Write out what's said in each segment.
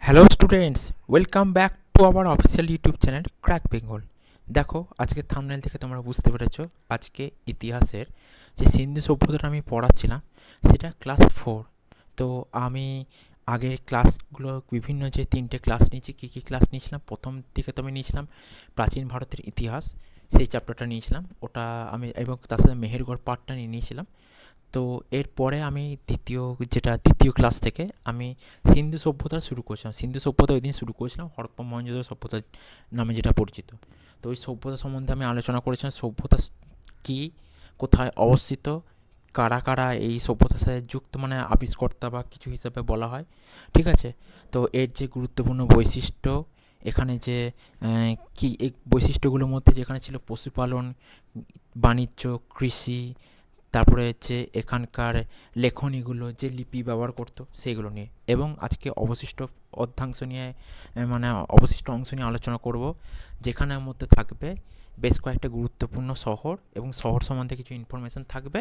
Hello students, welcome back to our official YouTube channel crack Bengal. দেখো, আজকে thumbnail থেকে তোমরা বুঝতে পেরেছো আজকে ইতিহাসের যে সিন্ধু সভ্যতাটা আমি পড়াচ্ছিলাম সেটা ক্লাস 4। তো আমি আগের ক্লাসগুলো বিভিন্ন যে 3টে ক্লাস নিয়েছি, কী ক্লাস নিয়েছিলাম, প্রথম দিকে তো আমি নিয়েছিলাম প্রাচীন ভারতের ইতিহাস, সেই চ্যাপ্টারটা নিয়েছিলাম ওটা আমি, এবং তার সাথে মেহেরগড় পার্টটা নিয়েছিলাম। তো এরপরে আমি দ্বিতীয় ক্লাস থেকে আমি সিন্ধু সভ্যতা শুরু করেছিলাম। সিন্ধু সভ্যতা ওই দিন শুরু করেছিলাম, হরপ্পা মহেঞ্জোদারো সভ্যতা নামে যেটা পরিচিত। তো ওই সভ্যতা সম্বন্ধে আমি আলোচনা করেছিলাম, সভ্যতা কী, কোথায় অবস্থিত, কারা কারা এই সভ্যতার সাথে যুক্ত, মানে আবিষ্কর্তা বা কিছু হিসাবে বলা হয়। ঠিক আছে, তো এর যে গুরুত্বপূর্ণ বৈশিষ্ট্য, এখানে যে কি এই বৈশিষ্ট্যগুলোর মধ্যে যেখানে ছিল পশুপালন, বাণিজ্য, কৃষি, তারপরে হচ্ছে এখানকার লেখনীগুলো যে লিপি ব্যবহার করতো সেইগুলো নিয়ে, এবং আজকে অবশিষ্ট অর্ধাংশ নিয়ে মানে অবশিষ্ট অংশ নিয়ে আলোচনা করব, যেখানের মধ্যে থাকবে বেশ কয়েকটা গুরুত্বপূর্ণ শহর এবং শহর সম্বন্ধে কিছু ইনফরমেশান থাকবে,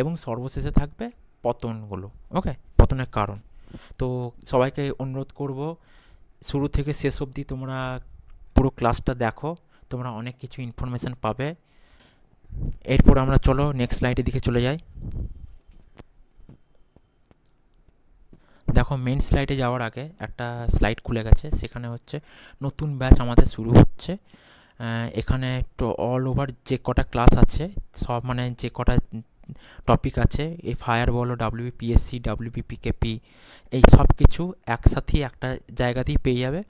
এবং সর্বশেষে থাকবে পতনগুলো। ওকে, পতনের কারণ। তো সবাইকে অনুরোধ করব শুরু থেকে শেষ অবধি তোমরা পুরো ক্লাসটা দেখো, তোমরা অনেক কিছু ইনফরমেশান পাবে। এরপর আমরা চলো নেক্সট স্লাইডের দিকে চলে যাই। দেখো, মেন স্লাইডে যাওয়ার আগে একটা স্লাইড খুলে গেছে, সেখানে হচ্ছে নতুন ব্যাচ আমাদের শুরু হচ্ছে। এখানে অল ওভার যে কটা ক্লাস আছে সব, মানে যে কটা টপিক আছে, এই ফায়ার বলো, ডাব্লিউপিএসসি, ডাব্লিউপিপিকেপি, এই সব কিছু একসাথেই একটা জায়গাতেই পেয়ে যাবে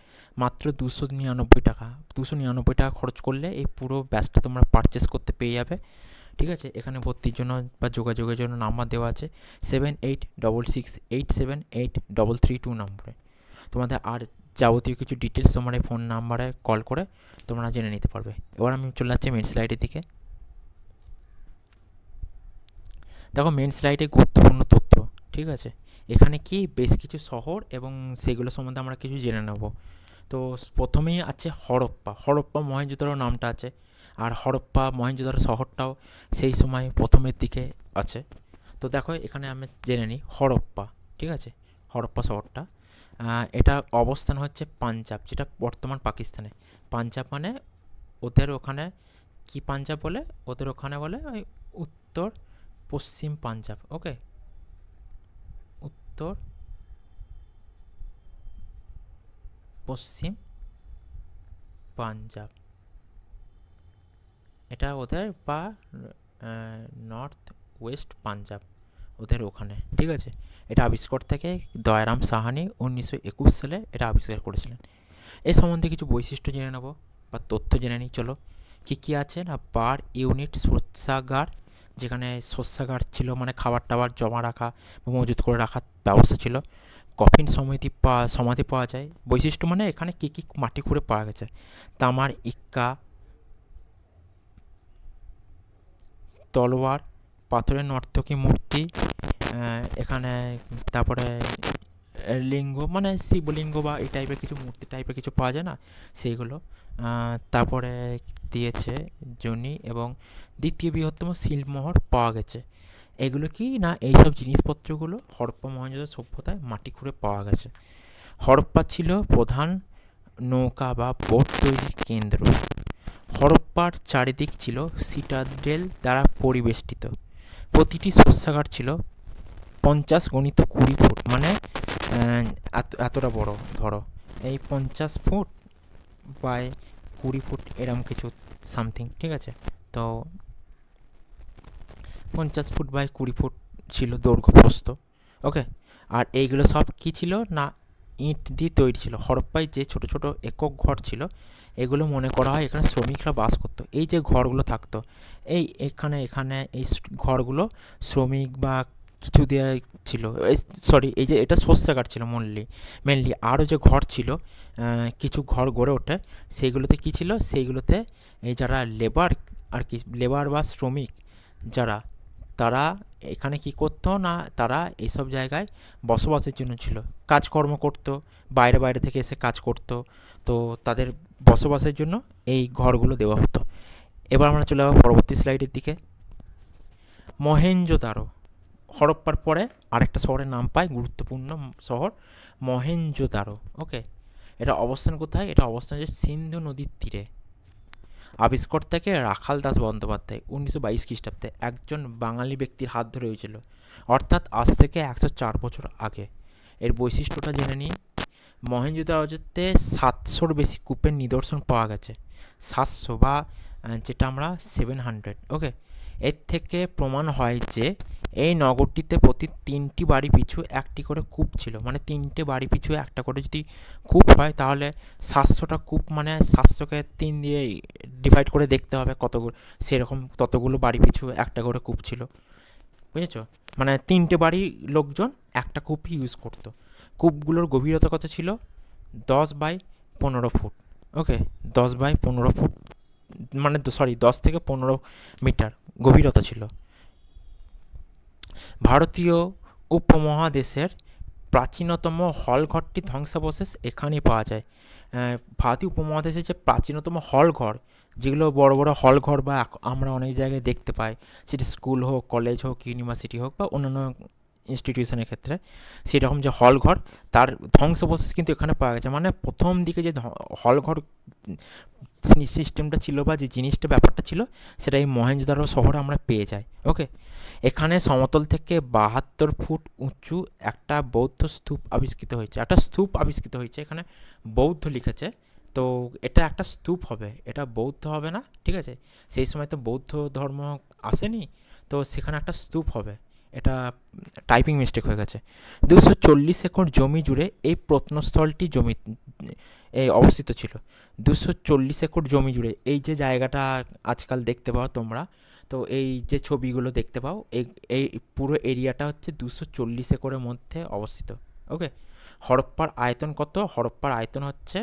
মাত্র 299 টাকা। 299 টাকা খরচ করলে এই পুরো ব্যাচটা তোমরা পারচেস করতে পেয়ে যাবে। ঠিক আছে, এখানে ভর্তির জন্য বা যোগাযোগের জন্য নাম্বার দেওয়া আছে 7866878332 নম্বরে। তোমাদের আর যাবতীয় কিছু ডিটেলস তোমার এই ফোন নাম্বারে কল করে তোমরা জেনে নিতে পারবে। এবার আমি চলে যাচ্ছি মেন স্লাইডের দিকে। দেখো, মেন স্লাইডে গুরুত্বপূর্ণ তথ্য। ঠিক আছে, এখানে কি বেশ কিছু শহর এবং সেগুলো সম্বন্ধে আমরা কিছু জেনে নেব। তো প্রথমেই আছে হরপ্পা। হরপ্পা মহেঞ্জোদারো নামটা আছে, আর হরপ্পা মহেঞ্জোদারো শহরটাও সেই সময় প্রথমের দিকে আছে। তো দেখো, এখানে আমি জেনে নিই হরপ্পা। ঠিক আছে, হরপ্পা শহরটা এটা অবস্থান হচ্ছে পাঞ্জাব, যেটা বর্তমান পাকিস্তানে। পাঞ্জাব মানে ওদের ওখানে কি পাঞ্জাব বলে, ওদের ওখানে বলে ওই উত্তর পশ্চিম পাঞ্জাব। ওকে, উত্তর পশ্চিম পাঞ্জাব এটা ওদের, বা নর্থ ওয়েস্ট পাঞ্জাব ওদের ওখানে। ঠিক আছে, এটা আবিষ্কার থেকে দয়ারাম সাহানি 1921 সালে এটা আবিষ্কার করেছিলেন। এই সম্বন্ধে কিছু বৈশিষ্ট্য জেনে নেব বা তথ্য জেনে নিই। চলো, কী কী আছে না, বার ইউনিট শস্যাগার, যেখানে শস্যাগার ছিল, মানে খাবার টাবার জমা রাখা বা মজুত করে রাখার ব্যবস্থা ছিল। কফিন সমাধি পাওয়া যায়। বৈশিষ্ট্য মানে এখানে কী কী মাটি খুঁড়ে পাওয়া গেছে: তামার ইক্কা, তলোয়ার, পাথরের নর্তকী মূর্তি, এখানে তারপরে লিঙ্গ, মানে শিবলিঙ্গ বা এই টাইপের কিছু মূর্তি টাইপের কিছু পাওয়া যায় না, সেইগুলো। তারপরে দিয়েছে জনি, এবং দ্বিতীয় বৃহত্তম শিলমোহর পাওয়া গেছে। এগুলো কি না, এইসব জিনিসপত্রগুলো হরপ্পা মহেঞ্জোদারো সভ্যতায় মাটি খুঁড়ে পাওয়া গেছে। হরপ্পা ছিল প্রধান নৌকা বা বোট তৈরির কেন্দ্র। হরপ্পার চারিদিক ছিল সিটাডেল দ্বারা পরিবেষ্টিত। প্রতিটি শস্যাগার ছিল 50 × 20 ফুট, মানে এতটা বড়, ধরো এই 50 ফুট বাই 20 ফুট এরম কিছু সামথিং। ঠিক আছে, তো 50 ফুট বাই 20 ফুট ছিল দৈর্ঘ্য প্রস্থ। ওকে, আর এইগুলো সব কী ছিল না, ইট দিয়ে তৈরি ছিল। হরপ্পায় যে ছোট ছোট একক ঘর ছিল, এগুলো মনে করা হয় এখানে শ্রমিকরা বাস করতো। এই যে ঘরগুলো থাকতো, এখানে এখানে এই ঘরগুলো শ্রমিক বা কিছু দেওয়া ছিল। সরি, এই যে এটা শস্যাগার ছিল মেনলি। আরও যে ঘর ছিল, কিছু ঘর গড়ে ওঠে, সেইগুলোতে কী ছিল, সেইগুলোতে এই যারা লেবার, আর কি লেবার বা শ্রমিক যারা, তারা এখানে কি করতো না, তারা এইসব জায়গায় বসবাসের জন্য ছিল, কাজকর্ম করতো, বাইরে বাইরে থেকে এসে কাজ করতো। তো তাদের বসবাসের জন্য এই ঘরগুলো দেওয়া হতো। এবার আমরা চলে যাবো পরবর্তী স্লাইডের দিকে। মহেঞ্জোদারো, হরপ্পার পরে আরেকটা শহরের নাম পায়, গুরুত্বপূর্ণ শহর মহেঞ্জোদারো। ওকে, এটা অবস্থান কোথায়? এটা অবস্থান হচ্ছে সিন্ধু নদীর তীরে। আবিষ্কর্তাকে রাখাল দাস বন্দ্যোপাধ্যায় 1922 খ্রিস্টাব্দে একজন বাঙালি ব্যক্তির হাত ধরে হয়েছিল, অর্থাৎ আজ থেকে 104 বছর আগে। এর বৈশিষ্ট্যটা জেনে নিই। মহেঞ্জোদারোতে 700-র বেশি কূপের নিদর্শন পাওয়া গেছে। 700 বা যেটা আমরা 700, ওকে। এর থেকে প্রমাণ হয় যে এই নগরটিতে প্রতি 3টি বাড়ি পিছু একটি করে কূপ ছিল। মানে 3টে বাড়ি পিছু একটা করে যদি কূপ হয়, তাহলে 700টা কূপ, মানে 700কে 3 দিয়ে ডিভাইড করে দেখতে হবে কতগুলো, সেরকম ততগুলো বাড়ি পিছু একটা করে কূপ ছিল, বুঝেছো? মানে 3টে বাড়ির লোকজন একটা কূপই ইউজ করতো। কূপগুলোর গভীরতা কত ছিল? 10 by 15 foot, okay. 10 by 15 foot, মানে সরি 10 থেকে 15 মিটার গভীরতা ছিল। ভারতীয় উপমহাদেশের প্রাচীনতম হলঘরটি ধ্বংসাবশেষ এখানেই পাওয়া যায়। ভারতীয় উপমহাদেশের যে প্রাচীনতম হলঘর, যেগুলো বড় বড় হলঘর বা আমরা অনেক জায়গায় দেখতে পাই, সেটি স্কুল হোক, কলেজ হোক, ইউনিভার্সিটি হোক বা অন্যান্য ইনস্টিটিউশনের ক্ষেত্রে, সেরকম যে হলঘর, তার ধ্বংসাবশেষ কিন্তু এখানে পাওয়া গেছে। মানে প্রথম দিকে যে হলঘর সিস্টেমটা ছিল বা যে জিনিসটা ব্যাপারটা ছিল, সেটা এই মহেঞ্জোদারো শহরে আমরা পেয়ে যাই, ওকে। এখানে সমতল থেকে 72 ফুট উঁচু একটা বৌদ্ধ স্তূপ আবিষ্কৃত হয়েছে। একটা স্তূপ আবিষ্কৃত হয়েছে, এখানে বৌদ্ধ লিখেছে, তো এটা একটা স্তূপ হবে, এটা বৌদ্ধ হবে না, ঠিক আছে? সেই সময় তো বৌদ্ধ ধর্ম আসেনি, তো সেখানে একটা স্তূপ হবে। এটা টাইপিং মিস্টেক হয়ে গেছে। 240 একর জমি জুড়ে এই প্রত্নস্থলটি অবস্থিত ছিল। 240 একর জমি জুড়ে এই যে জায়গাটা আজকাল দেখতে পাও তোমরা, তো এই যে ছবিগুলো দেখতে পাও, এই পুরো এরিয়াটা হচ্ছে 240 একরের মধ্যে অবস্থিত, ওকে। হরপ্পার আয়তন কত? হরপ্পার আয়তন হচ্ছে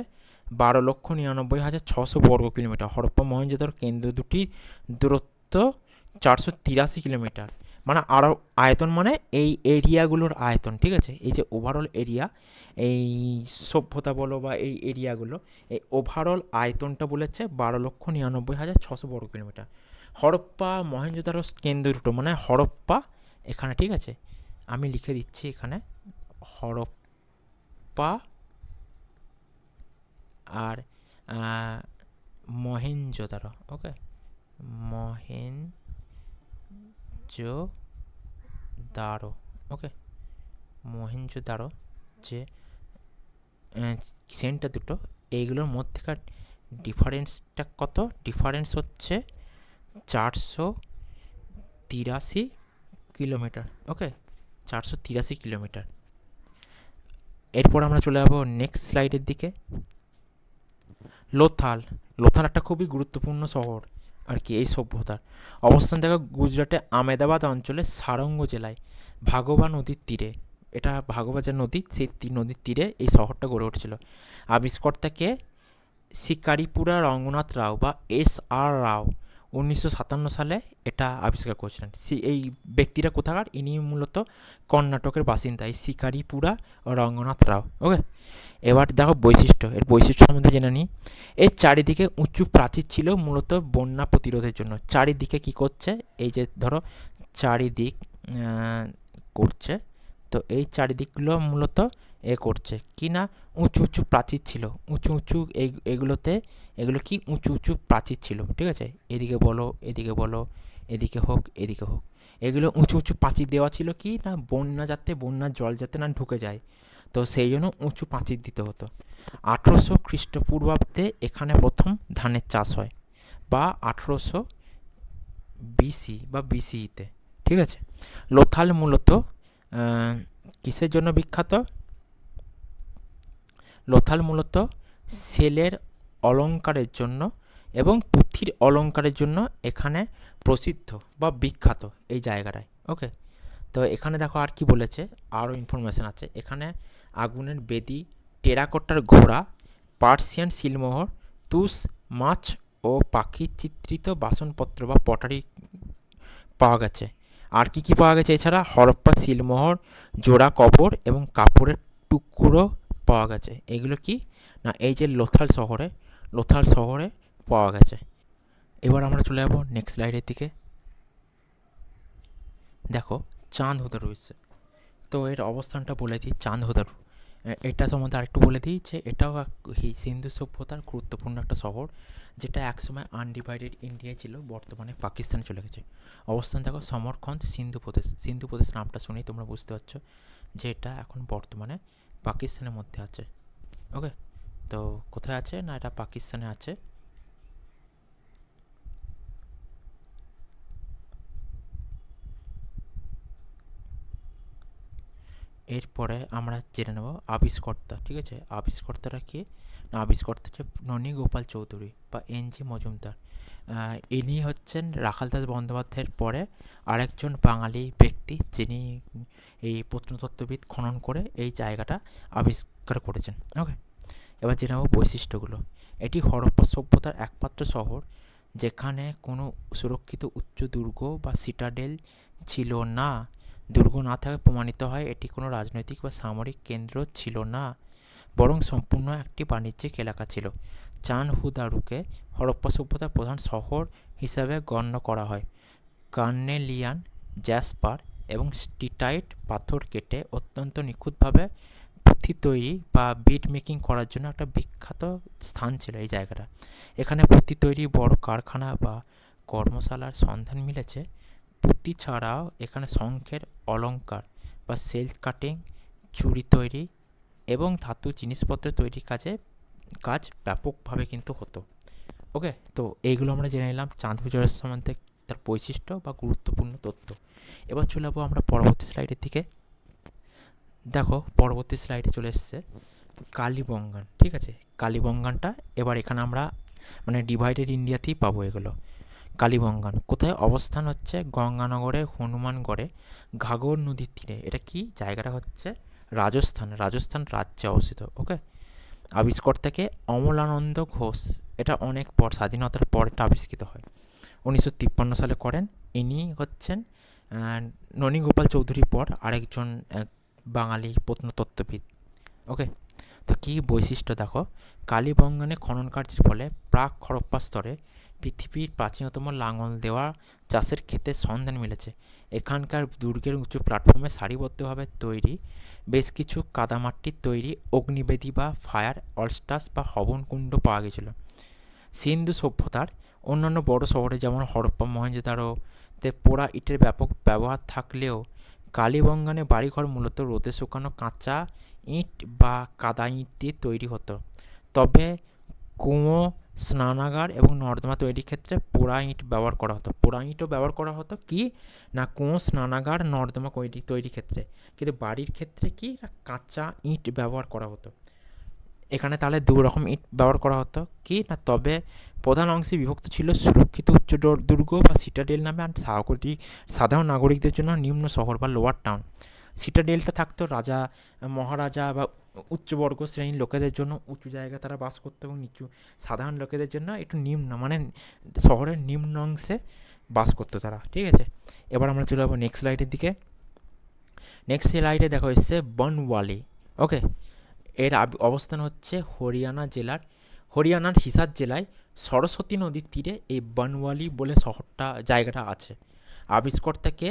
12,99,600 বর্গ কিলোমিটার। হরপ্পা মহেঞ্জোদারো কেন্দ্র দুটি দূরত্ব 483 কিলোমিটার। মানে আরও আয়তন, মানে এই এরিয়াগুলোর আয়তন, ঠিক আছে? এই যে ওভারঅল এরিয়া, এই সভ্যতা বলো বা এই এরিয়াগুলো, এই ওভারঅল আয়তনটা বলেছে 12,99,600 বর্গ কিলোমিটার। হরপ্পা মহেঞ্জোদারো কেন্দ্র দুটো, মানে হরপ্পা এখানে, ঠিক আছে? আমি লিখে দিচ্ছি এখানে হরপ্পা আর মহেঞ্জোদারো, ওকে। মহেঞ্জোদারো, ওকে। মহেঞ্জোদারো যে সেন্টার দুটো, এইগুলোর মধ্যেকার ডিফারেন্সটা কত? ডিফারেন্স হচ্ছে 483 কিলোমিটার, ওকে। 483 কিলোমিটার। এরপর আমরা চলে যাবো নেক্সট স্লাইডের দিকে। লোথাল। লোথাল একটা খুবই গুরুত্বপূর্ণ শহর আর কি এই সভ্যতার। অবস্থান দেখো গুজরাটে আমেদাবাদ অঞ্চলে সারঙ্গ জেলায় ভাগোবা নদীর তীরে। এটা ভাগোবা যে নদী, সেই নদীর তীরে এই শহরটা গড়ে উঠেছিল। আবিষ্কর্তাকে শিকারিপুরা রঙ্গনাথ রাও বা S.R. রাও 1957 সালে এটা আবিষ্কার করেছিলেন। এই ব্যক্তিরা কোথাকার? ইনি মূলত কর্ণাটকের বাসিন্দা, এই শিকারিপুরা রঙ্গনাথ রাও, ওকে। এবার দেখো বৈশিষ্ট্য, এর বৈশিষ্ট্য সম্বন্ধে জেনে নিই। এর চারিদিকে উঁচু প্রাচীর ছিল মূলত বন্যা প্রতিরোধের জন্য। চারিদিকে কি করছে? এই যে ধরো চারিদিক করছে, তো এই চারিদিকগুলো মূলত করছে কি না, উঁচু উঁচু প্রাচীর ছিল, উঁচু উঁচু এগুলো কি উঁচু উঁচু প্রাচীর ছিল, ঠিক আছে? এদিকে বলো, এদিকে বলো, এদিকে হোক, এদিকে হোক, এগুলো উঁচু উঁচু প্রাচীর দেওয়া ছিল কি না, বন্যার জল যাতে না ঢুকে যায়, তো সেই জন্য উঁচু প্রাচীর দিতে হতো। 1800 খ্রিস্টপূর্বাব্দে এখানে প্রথম ধানের চাষ হয়, বা 1800 BC বা BCE-তে, ঠিক আছে? লোথাল মূলত কিসের জন্য বিখ্যাত? লোথাল মূলত সেলের অলঙ্কারের জন্য এবং পুঁথির অলঙ্কারের জন্য এখানে প্রসিদ্ধ বা বিখ্যাত এই জায়গাটায়, ওকে। তো এখানে দেখো আর কি বলেছে, আরও ইনফরমেশান আছে এখানে। আগুনের বেদি, টেরাকোটার ঘোড়া, পার্সিয়ান সিলমোহর, তুষ, মাছ ও পাখির চিত্রিত বাসনপত্র বা পটারি পাওয়া গেছে। আর কি কি পাওয়া গেছে এছাড়া? হরপ্পা সিলমোহর, জোড়া কবর এবং কাপড়ের টুকরো পাওয়া গেছে। এগুলো কি না, এই যে লোথাল শহরে পাওয়া গেছে। এবার আমরা চলে যাবো নেক্সট স্লাইডের দিকে। দেখো চাঁদ হুদারু এসছে, তো এর অবস্থানটা বলেছি চাঁদ হুদারু। এটা সম্বন্ধে আরেকটু বলে দিই যে এটাও সিন্ধু সভ্যতার গুরুত্বপূর্ণ একটা শহর, যেটা একসময় আনডিভাইডেড ইন্ডিয়ায় ছিল, বর্তমানে পাকিস্তানে চলে গেছে। অবস্থান দেখো সমরকন্দ সিন্ধু প্রদেশ। সিন্ধু প্রদেশ নামটা শুনেই তোমরা বুঝতে পারছো যে এটা এখন বর্তমানে পাকিস্তানের মধ্যে আছে। ওকে, তো কোথায় আছে না, এটা পাকিস্তানে আছে। এরপরে আমরা জেনে নেব আবিষ্কর্তা। ঠিক আছে, আবিষ্কর্তারা কে না, আবিষ্কর্তা হচ্ছে ননী গোপাল চৌধুরী বা এন.জি. মজুমদার। ইনি হচ্ছেন রাখালদাস বন্দ্যোপাধ্যায়ের পরে আরেকজন বাঙালি ব্যক্তি, যিনি এই প্রত্নতত্ত্ববিদ খনন করে এই জায়গাটা আবিষ্কার করেছেন। ওকে, এবার জেনে নেব বৈশিষ্ট্যগুলো। এটি হরপ্পা সভ্যতার একমাত্র শহর যেখানে কোনো সুরক্ষিত উচ্চ দুর্গ বা সিটাডেল ছিল না। দুর্গ না থাকায় প্রমাণিত হয় এটি কোনো রাজনৈতিক বা সামরিক কেন্দ্র ছিল না, বরং সম্পূর্ণ একটি বাণিজ্যিক এলাকা ছিল। চানহুদারুকে হরপ্পা সভ্যতার প্রধান শহর হিসাবে গণ্য করা হয়। কার্নেলিয়ান, জ্যাসপার এবং স্টিটাইট পাথর কেটে অত্যন্ত নিখুঁতভাবে পুঁথি তৈরি বা বিড মেকিং করার জন্য একটা বিখ্যাত স্থান ছিল এই জায়গাটা। এখানে পুঁথি তৈরি বড় কারখানা বা কর্মশালার সন্ধান মিলেছে। পুঁতি ছাড়াও এখানে শঙ্খের অলঙ্কার বা সিল্ক কাটিং, চুড়ি তৈরি এবং ধাতু জিনিসপত্র তৈরির কাজ ব্যাপকভাবে কিন্তু হতো। ওকে, তো এইগুলো আমরা জেনে নিলাম চাঁদপুজোর সম্বন্ধে, তার বৈশিষ্ট্য বা গুরুত্বপূর্ণ তথ্য। এবার চলে যাবো আমরা পরবর্তী স্লাইডের দিকে। দেখো পরবর্তী স্লাইডে চলে এসছে কালীবঙ্গান। ঠিক আছে, কালীবঙ্গানটা এবার এখানে আমরা মানে ডিভাইডেড ইন্ডিয়াতেই পাবো এগুলো। কালীবঙ্গান কোথায় অবস্থান হচ্ছে? গঙ্গানগরে হনুমানগড়ে ঘাঘর নদীর তীরে। এটা কি জায়গাটা হচ্ছে? রাজস্থান রাজ্যে অবস্থিত। ওকে, আবিষ্কর্তাকে অমলানন্দ ঘোষ। এটা অনেক পর, স্বাধীনতার পর এটা আবিষ্কৃত হয়, 1953 সালে করেন। ইনি হচ্ছেন ননী গোপাল চৌধুরীর পর আরেকজন বাঙালি প্রত্নতত্ত্ববিদ। ওকে, তো কী বৈশিষ্ট্য দেখো, কালীবঙ্গানে খনন কার্যের ফলে প্রাক হরপ্পা স্তরে পৃথিবীর প্রাচীনতম লাঙল দেওয়া চাষের ক্ষেতের সন্ধান মিলেছে। এখানকার দুর্গের উঁচু প্ল্যাটফর্মে সারিবদ্ধভাবে তৈরি বেশ কিছু কাদামাটির তৈরি অগ্নিবেদী বা ফায়ার অলস্টাস বা হবনকুণ্ড পাওয়া গেছিল। সিন্ধু সভ্যতার অন্যান্য বড় শহরে যেমন হরপ্পা, মহেঞ্জোদারোতে পোড়া ইটের ব্যাপক ব্যবহার থাকলেও কালীবঙ্গানে বাড়িঘর মূলত রোদে শুকানো কাঁচা ইট বা কাদা ইট দিয়ে তৈরি হতো। তবে কুঁয়ো, স্নানাগার এবং নর্দমা তৈরির ক্ষেত্রে পোড়া ইট ব্যবহার করা হতো। পোড়া ইটও ব্যবহার করা হতো কি না, কুঁয়ো, স্নানাগার, নর্দমা তৈরির ক্ষেত্রে। কিন্তু বাড়ির ক্ষেত্রে কি না, কাঁচা ইট ব্যবহার করা হতো। এখানে তাহলে দু রকম ইট ব্যবহার করা হতো কি না, তবে প্রধান অংশে বিভক্ত ছিল সুরক্ষিত উচ্চ দুর্গ বা সিটাডেল নামে, আর সাধারণ নাগরিকদের জন্য নিম্ন শহর বা লোয়ার টাউন। সিটাডেলটা থাকতো রাজা, মহারাজা বা উচ্চবর্গ শ্রেণীর লোকেদের জন্য, উঁচু জায়গায় তারা বাস করতো, এবং নিচু সাধারণ লোকেদের জন্য একটু নিম্ন মানে শহরের নিম্ন অংশে বাস করতো তারা। ঠিক আছে, এবার আমরা চলে যাবো নেক্সট স্লাইডের দিকে। নেক্সট স্লাইডে দেখা হচ্ছে বনওয়ালি। ওকে, এর অবস্থান হচ্ছে হরিয়ানার হিসার জেলায় সরস্বতী নদীর তীরে এই বনওয়ালি বলে জায়গাটা আছে। আবিষ্কর্তাকে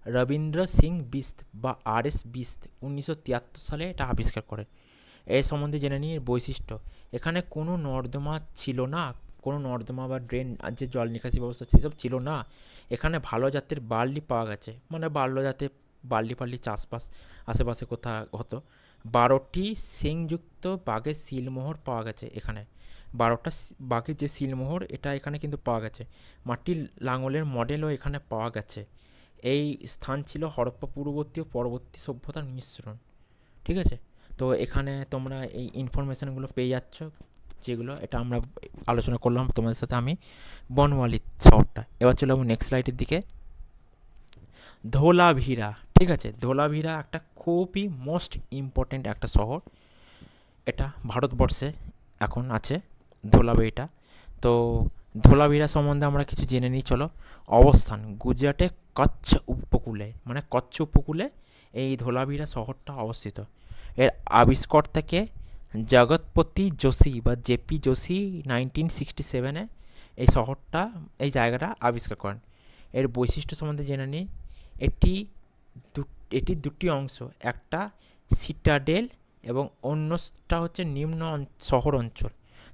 রবীন্দ্র সিং বিস্ত বা আর.এস. বিস্ত 1973 সালে এটা আবিষ্কার করেন। এর সম্বন্ধে জেনে নিয়ে বৈশিষ্ট্য। এখানে কোনো নর্দমা ছিল না, কোনো নর্দমা বা ড্রেন যে জল নিকাশি ব্যবস্থা সেসব ছিল না। এখানে ভালো জাতের বার্লি পাওয়া গেছে, মানে ভালো জাতের বার্লি চাষবাস আশেপাশে কোথাও হতো। 12টি শিংযুক্ত বাঘের সিলমোহর পাওয়া গেছে এখানে। 12টা বাঘের যে সিলমোহর, এটা এখানে কিন্তু পাওয়া গেছে। মাটির লাঙলের মডেলও এখানে পাওয়া গেছে। এই স্থান ছিল হরপ্পা পূর্ববর্তী ও পরবর্তী সভ্যতার মিশ্রণ। ঠিক আছে, তো এখানে তোমরা এই ইনফরমেশানগুলো পেয়ে যাচ্ছ, যেগুলো এটা আমরা আলোচনা করলাম তোমাদের সাথে আমি বনওয়ালি শহরটা। এবার চলে যাবো নেক্সট স্লাইডের দিকে। ধোলাভিরা। ঠিক আছে, ধোলাভিরা একটা খুবই মোস্ট ইম্পর্ট্যান্ট একটা শহর, এটা ভারতবর্ষে এখন আছে ধোলাভিরা। তো ধোলাভিরা সম্বন্ধে আমরা কিছু জেনে নিই, চলো। অবস্থান গুজরাটে কচ্ছ উপকূলে, মানে কচ্ছ উপকূলে এই ধোলাভিরা শহরটা অবস্থিত। এর আবিষ্কর্তাকে জগৎপতি যোশী বা জেপি যোশী 1967-এ এই শহরটা, এই জায়গাটা আবিষ্কার করেন। এর বৈশিষ্ট্য সম্বন্ধে জেনে নিই। এটি দুটি অংশ, একটা সিটাডেল এবং অন্যটা হচ্ছে নিম্ন শহর অঞ্চল।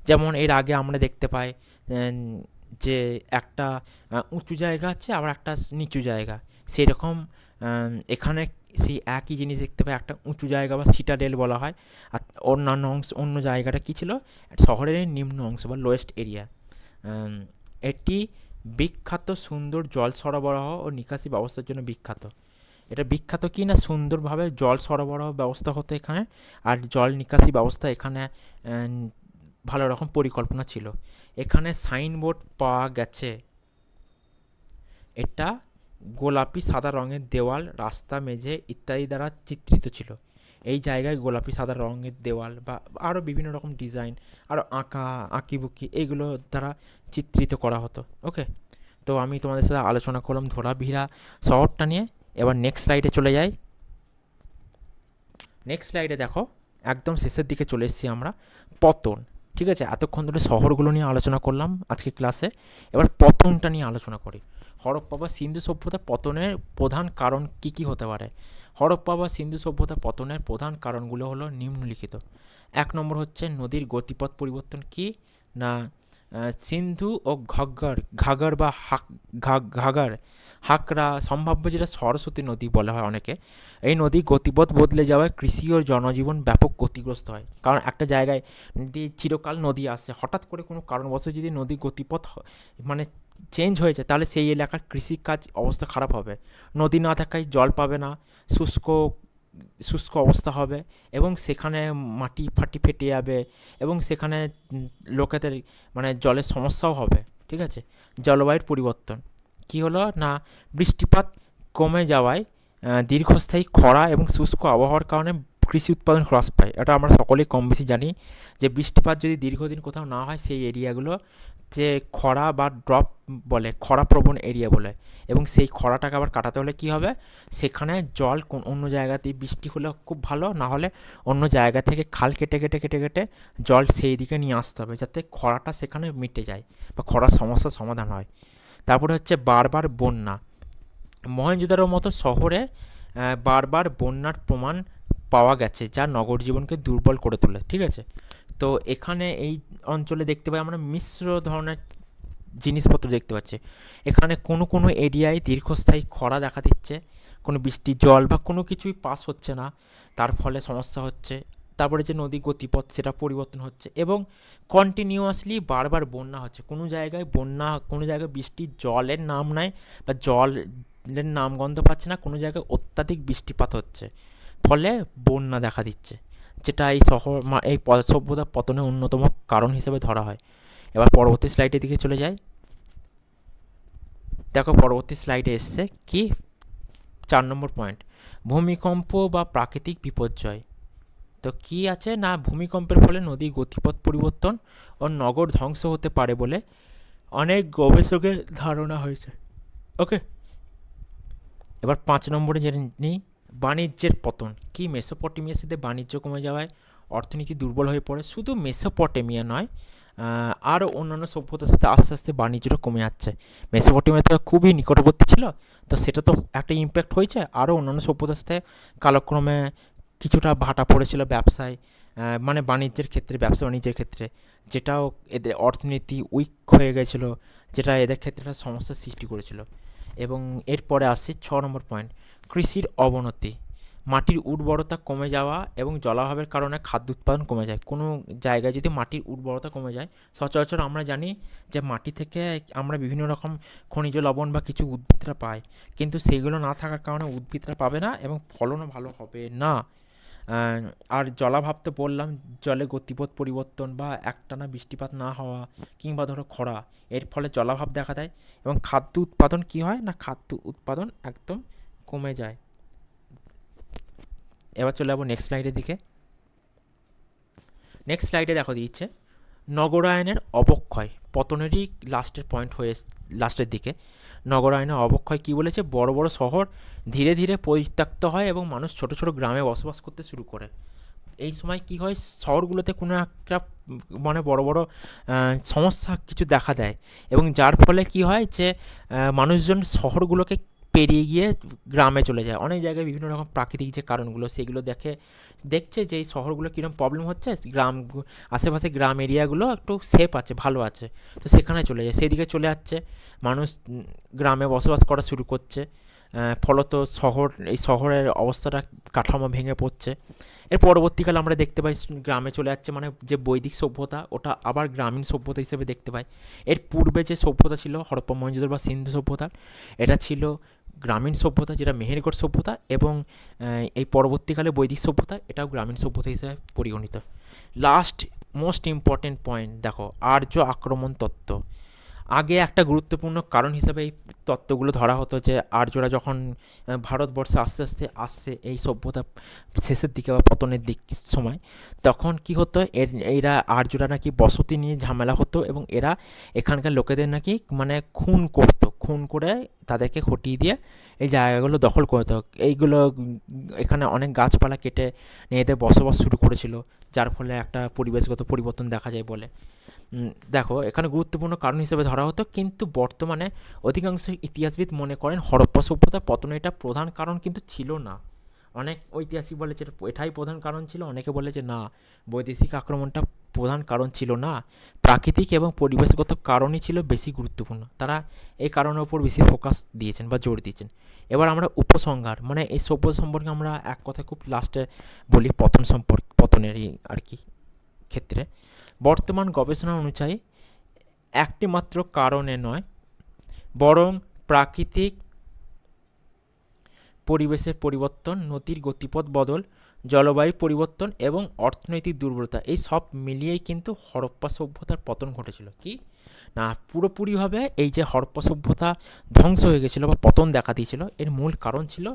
যেমন এর আগে আমরা দেখতে পাই যে একটা উঁচু জায়গা আছে, আবার একটা নিচু জায়গা। সেরকম এখানে সেই একই জিনিস দেখতে পাই, একটা উঁচু জায়গা বা সিটাডেল বলা হয়, আর অন্যান্য অংশ, অন্য জায়গাটা কী ছিল, শহরের নিম্ন অংশ বা লোয়েস্ট এরিয়া। এটি বিখ্যাত সুন্দর জল সরবরাহ ও নিকাশি ব্যবস্থার জন্য বিখ্যাত। এটা বিখ্যাত কি না, সুন্দরভাবে জল সরবরাহ ব্যবস্থা হতো এখানে, আর জল নিকাশি ব্যবস্থা এখানে ভালো রকম পরিকল্পনা ছিল। এখানে সাইনবোর্ড পাওয়া গেছে। এটা গোলাপি সাদা রঙের দেওয়াল, রাস্তা, মেঝে ইত্যাদি দ্বারা চিত্রিত ছিল। এই জায়গায় গোলাপি সাদা রঙের দেওয়াল বা আরও বিভিন্ন রকম ডিজাইন, আরও আঁকিবুকি এইগুলো দ্বারা চিত্রিত করা হতো। ওকে, তো আমি তোমাদের সাথে আলোচনা করলাম ধোলাভিরা শহরটা নিয়ে। এবার নেক্সট স্লাইডে চলে যাই। নেক্সট স্লাইডে দেখো, একদম শেষের দিকে চলে এসেছি আমরা। পতন, ঠিক আছে, এতক্ষণ ধরে শহরগুলো নিয়ে আলোচনা করলাম আজকে ক্লাসে। এবার পতনটা নিয়ে আলোচনা করি। হরপ্পা বা সিন্ধু সভ্যতা পতনের প্রধান কারণ কি কি হতে পারে? হরপ্পা বা সিন্ধু সভ্যতা পতনের প্রধান কারণগুলো হলো নিম্নলিখিত। 1 নম্বর হচ্ছে নদীর গতিপথ পরিবর্তন। কি না, সিন্ধু ও ঘাগর বা ঘাগর হাকরা সম্ভাব্য, যেটা সরস্বতী নদী বলা হয় অনেকে, এই নদী গতিপথ বদলে যাওয়ায় কৃষি ও জনজীবন ব্যাপক ক্ষতিগ্রস্ত হয়। কারণ একটা জায়গায় চিরকাল নদী আসছে, হঠাৎ করে কোনো কারণবশত যদি নদী গতিপথ মানে চেঞ্জ হয়েছে, তাহলে সেই এলাকার কৃষিকাজ অবস্থা খারাপ হবে। নদী না থাকায় জল পাবে না, শুষ্ক শুষ্ক অবস্থা হবে, এবং সেখানে মাটি ফাটি ফেটে যাবে, এবং সেখানে লোকেদের মানে জলের সমস্যাও হবে। ঠিক আছে, জলবায়ুর পরিবর্তন কি হলো না, বৃষ্টিপাত কমে যাওয়ায় দীর্ঘস্থায়ী খরা এবং শুষ্ক আবহাওয়ার কারণে কৃষি উৎপাদন হ্রাস পায়। এটা আমরা সকলেই কম বেশি জানি যে বৃষ্টিপাত যদি দীর্ঘদিন কোথাও না হয়, সেই এরিয়াগুলো যে খরা বা ড্রপ বলে, খরাপ্রবণ এরিয়া বলে, এবং সেই খরাটাকে আবার কাটাতে হলে কি হবে, সেখানে জল অন্য জায়গাতে বৃষ্টি হলে খুব ভালো, না হলে অন্য জায়গা থেকে খাল কেটে কেটে কেটে কেটে জল সেই দিকে নিয়ে আসতে হবে, যাতে খরাটা সেখানে মিটে যায় বা খরার সমস্যার সমাধান হয়। তারপরে হচ্ছে বারবার বন্যা। মহেঞ্জোদারোর মতো শহরে বারবার বন্যার প্রমাণ পাওয়া গেছে, যা নগর জীবনকে দুর্বল করে তোলে। ঠিক আছে, তো এখানে এই অঞ্চলে দেখতে পাই আমরা মিশ্র ধরনের জিনিসপত্র দেখতে পাচ্ছি। এখানে কোনো কোনো এরিয়ায় দীর্ঘস্থায়ী খরা দেখা দিচ্ছে, কোনো বৃষ্টির জল বা কোনো কিছুই পাস হচ্ছে না, তার ফলে সমস্যা হচ্ছে। তারপরে যে নদী গতিপথ সেটা পরিবর্তন হচ্ছে, এবং কন্টিনিউয়াসলি বারবার বন্যা হচ্ছে। কোনো জায়গায় বন্যা, কোনো জায়গায় বৃষ্টির জলের নাম নাই বা জলের নামগন্ধ পাচ্ছে না, কোনো জায়গায় অত্যাধিক বৃষ্টিপাত হচ্ছে, ফলে বন্যা দেখা দিচ্ছে, যেটা এই এই সভ্যতা পতনের অন্যতম কারণ হিসেবে ধরা হয়। এবার পরবর্তী স্লাইডের দিকে চলে যাই। দেখো পরবর্তী স্লাইডে এসছে কি, 4 নম্বর পয়েন্ট, ভূমিকম্প বা প্রাকৃতিক বিপর্যয়। তো কি আছে না, ভূমিকম্পের ফলে নদীর গতিপথ পরিবর্তন ও নগর ধ্বংস হতে পারে বলে অনেক গবেষকের ধারণা হয়েছে। ওকে, এবার 5 নম্বরে জেনে নিই, বাণিজ্যের পতন। কি, মেসোপটেমিয়াতে বাণিজ্য কমে যাওয়ায় অর্থনীতি দুর্বল হয়ে পড়ে। শুধু মেসোপটেমিয়া নয়, আরও অন্যান্য সভ্যতার সাথে আস্তে আস্তে বাণিজ্যটা কমে যাচ্ছে। মেসোপটেমিয়া তো খুবই নিকটবর্তী ছিল, তো সেটা তো একটা ইম্প্যাক্ট হয়েছে। আরও অন্যান্য সভ্যতার সাথে কালক্রমে কিছুটা ভাটা পড়েছিল ব্যবসায়, মানে বাণিজ্যের ক্ষেত্রে, ব্যবসা বাণিজ্যের ক্ষেত্রে, যেটাও এদের অর্থনীতি উইক হয়ে গেছিলো, যেটা এদের ক্ষেত্রে একটা সমস্যার সৃষ্টি করেছিল। এবং এরপরে আসছে 6 নম্বর পয়েন্ট, কৃষির অবনতি। মাটির উর্বরতা কমে যাওয়া এবং জলাভাবের কারণে খাদ্য উৎপাদন কমে যায়। কোনো জায়গায় যদি মাটির উর্বরতা কমে যায়, সচরাচর আমরা জানি যে মাটি থেকে আমরা বিভিন্ন রকম খনিজ লবণ বা কিছু উদ্ভিদরা পাই, কিন্তু সেইগুলো না থাকার কারণে উদ্ভিদরা পাবে না এবং ফলনও ভালো হবে না। আর জলাভাব তো বললাম, জলে গতিপথ পরিবর্তন বা একটানা বৃষ্টিপাত না হওয়া, কিংবা ধরো খরা, এর ফলে জলাভাব দেখা দেয়, এবং খাদ্য উৎপাদন কি হয় না, খাদ্য উৎপাদন একদম কমে যায়। এবার চলে যাবো নেক্সট স্লাইডের দিকে। নেক্সট স্লাইডে দেখো দিচ্ছে নগরায়নের অবক্ষয়, পতনেরই লাস্টের পয়েন্ট হয়ে লাস্টের দিকে। নগরায়নের অবক্ষয় কি বলেছে, বড় বড় শহর ধীরে ধীরে পরিত্যক্ত হয় এবং মানুষ ছোট ছোট গ্রামে বসবাস করতে শুরু করে। এই সময় কি হয়, শহরগুলোতে কোনো একটা মানে বড় বড় সমস্যা কিছু দেখা দেয়, এবং যার ফলে কি হয় যে মানুষজন শহরগুলোকে পেরিয়ে গিয়ে গ্রামে চলে যায়। অনেক জায়গায় বিভিন্ন রকম প্রাকৃতিক যে কারণগুলো সেগুলো দেখছে যে এই শহরগুলো কীরকম প্রবলেম হচ্ছে, আশেপাশে গ্রাম এরিয়াগুলো একটু সেফ আছে, ভালো আছে, তো সেখানে চলে যায়, সেদিকে চলে যাচ্ছে মানুষ, গ্রামে বসবাস করা শুরু করছে। ফলত এই শহরের অবস্থাটা, কাঠামো ভেঙে পড়ছে। এর পরবর্তীকালে আমরা দেখতে পাই গ্রামে চলে যাচ্ছে, মানে যে বৈদিক সভ্যতা ওটা আবার গ্রামীণ সভ্যতা হিসেবে দেখতে পাই। এর পূর্বে যে সভ্যতা ছিল হরপ্পা মহেঞ্জোদারো বা সিন্ধু সভ্যতার, এটা ছিল গ্রামীণ সভ্যতা, যেটা মেহেরগড় সভ্যতা, এবং এই পরবর্তীকালে বৈদিক সভ্যতা এটাও গ্রামীণ সভ্যতা হিসেবে পরিগণিত। লাস্ট মোস্ট ইম্পর্টেন্ট পয়েন্ট দেখো, আর্য আক্রমণ তত্ত্ব। আগে একটা গুরুত্বপূর্ণ কারণ হিসেবে এই তত্ত্বগুলো ধরা হতো যে আর্যরা যখন ভারতবর্ষে আস্তে আস্তে আসছে এই সভ্যতা শেষের দিকে বা পতনের সময়, তখন কি হতো, এরা আর্যরা নাকি বসতি নিয়ে ঝামেলা হতো এবং এরা এখানকার লোকেদের নাকি মানে খুন করে তাদেরকে হটিয়ে দিয়ে এই জায়গাগুলো দখল করে দিত। এইগুলো এখানে অনেক গাছপালা কেটে নিজেদের বসবাস শুরু করেছিল, যার ফলে একটা পরিবেশগত পরিবর্তন দেখা যায় বলে। দেখো এখানে গুরুত্বপূর্ণ কারণ হিসেবে ধরা হতো, কিন্তু বর্তমানে অধিকাংশ ইতিহাসবিদ মনে করেন হরপ্পা সভ্যতার পতনে এটা প্রধান কারণ কিন্তু ছিল না। অনেক ঐতিহাসিক বলে যে এটাই প্রধান কারণ ছিল, অনেকে বলে যে না, বৈদেশিক আক্রমণটা প্রধান কারণ ছিল না, প্রাকৃতিক এবং পরিবেশগত কারণই ছিল বেশি গুরুত্বপূর্ণ। তারা এই কারণের উপর বেশি ফোকাস দিয়েছেন বা জোর দিয়েছেন। এবার আমরা উপসংহার, মানে এই সভ্যতা সম্পর্কে আমরা এক কথা খুব লাস্টে বলি, পতনের আর কি ক্ষেত্রে বর্তমান গবেষণা অনুযায়ী একটি মাত্র কারণে নয়, বরং প্রাকৃতিক পরিবেশের পরিবর্তন, নদীর গতিপথ বদল, জলবায়ু পরিবর্তন এবং অর্থনৈতিক দুর্বলতা, এই সব মিলিয়েই কিন্তু হরপ্পা সভ্যতার পতন ঘটেছিল। কি না, পুরোপুরিভাবে এই যে হরপ্পা সভ্যতা ধ্বংস হয়ে গেছিলো বা পতন দেখা দিয়েছিল, এর মূল কারণ ছিল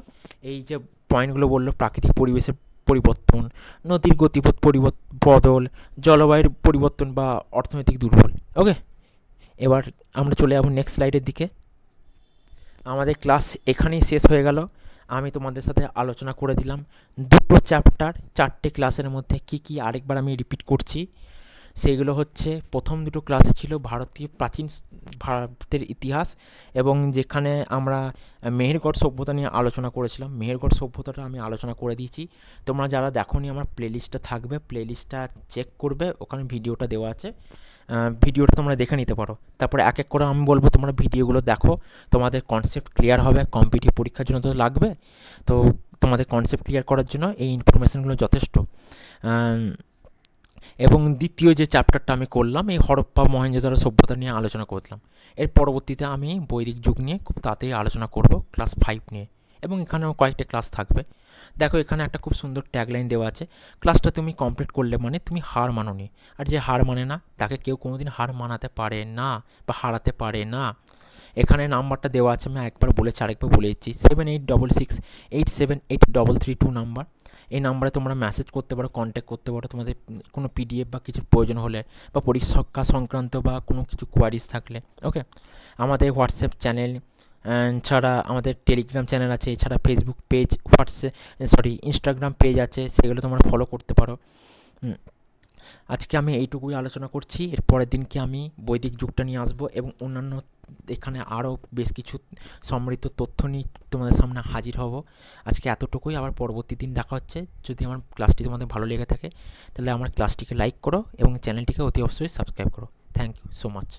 এই যে পয়েন্টগুলো বললো, প্রাকৃতিক পরিবেশের পরিবর্তন, নদীর গতিপথ বদল, জলবায়ুর পরিবর্তন বা অর্থনৈতিক দুর্বল। ওকে, এবার আমরা চলে যাব নেক্সট স্লাইডের দিকে। আমাদের ক্লাস এখানেই শেষ হয়ে গেল। আমি তোমাদের সাথে আলোচনা করে দিলাম দুটো চ্যাপ্টার 4টে ক্লাসের মধ্যে কি কি, আরেকবার আমি রিপিট করছি। সেইগুলো হচ্ছে, প্রথম দুটো ক্লাস ছিল ভারতের ইতিহাস, এবং যেখানে আমরা মেহেরগড় সভ্যতা নিয়ে আলোচনা করেছিলাম। মেহেরগড় সভ্যতাটা আমি আলোচনা করে দিয়েছি, তোমরা যারা দেখোনি আমার প্লেলিস্টটা থাকবে, প্লেলিস্টটা চেক করবে, ওখানে ভিডিওটা দেওয়া আছে, ভিডিওটা তোমরা দেখে নিতে পারো। তারপরে এক এক করে আমি বলবো, তোমরা ভিডিওগুলো দেখো, তোমাদের কনসেপ্ট ক্লিয়ার হবে। কম্পিটিটিভ পরীক্ষার জন্য তো লাগবে, তো তোমাদের কনসেপ্ট ক্লিয়ার করার জন্য এই ইনফরমেশানগুলো যথেষ্ট। এবং দ্বিতীয় যে চ্যাপ্টারটা আমি করলাম, এই হরপ্পা মহেঞ্জোদারো সভ্যতা নিয়ে আলোচনা করলাম। এর পরবর্তীতে আমি বৈদিক যুগ নিয়ে খুব তাড়াতাড়ি আলোচনা করব, ক্লাস 5 নিয়ে, এবং এখানেও কয়েকটা ক্লাস থাকবে। দেখো এখানে একটা খুব সুন্দর ট্যাগলাইন দেওয়া আছে, ক্লাসটা তুমি কমপ্লিট করলে মানে তুমি হার মানোনি। আর যে হার মানে না, তাকে কেউ কোনোদিন হার মানাতে পারে না বা হারাতে পারে না। এখানে নাম্বারটা দেওয়া আছে, আমি একবার বলেছি আরেকবার বলে দিচ্ছি, 7866878332 নাম্বার। এই নাম্বারে তোমরা মেসেজ করতে পারো, কন্ট্যাক্ট করতে পারো, তোমাদের কোনো পিডিএফ বা কিছু প্রয়োজন হলে, বা পরীক্ষা সংক্রান্ত বা কোনো কিছু কোয়ারিজ থাকলে। ওকে, আমাদের হোয়াটসঅ্যাপ চ্যানেল ছাড়া আমাদের টেলিগ্রাম চ্যানেল আছে, এছাড়া ফেসবুক পেজ, ইনস্টাগ্রাম পেজ আছে, সেগুলো তোমরা ফলো করতে পারো। আজকে আমি এইটুকুই আলোচনা করছি, এর পরের দিনকে আমি বৈদিক যুগটা নিয়ে আসবো এবং অন্যান্য এখানে আরও বেশ কিছু সমৃদ্ধ তথ্য নিয়ে তোমাদের সামনে হাজির হব। আজকে এতটুকুই, আবার পরবর্তী দিন দেখা হচ্ছে। যদি আমার ক্লাসটি তোমাদের ভালো লেগে থাকে তাহলে আমার ক্লাসটিকে লাইক করো এবং চ্যানেলটিকে অতি অবশ্যই সাবস্ক্রাইব করো। Thank you so much.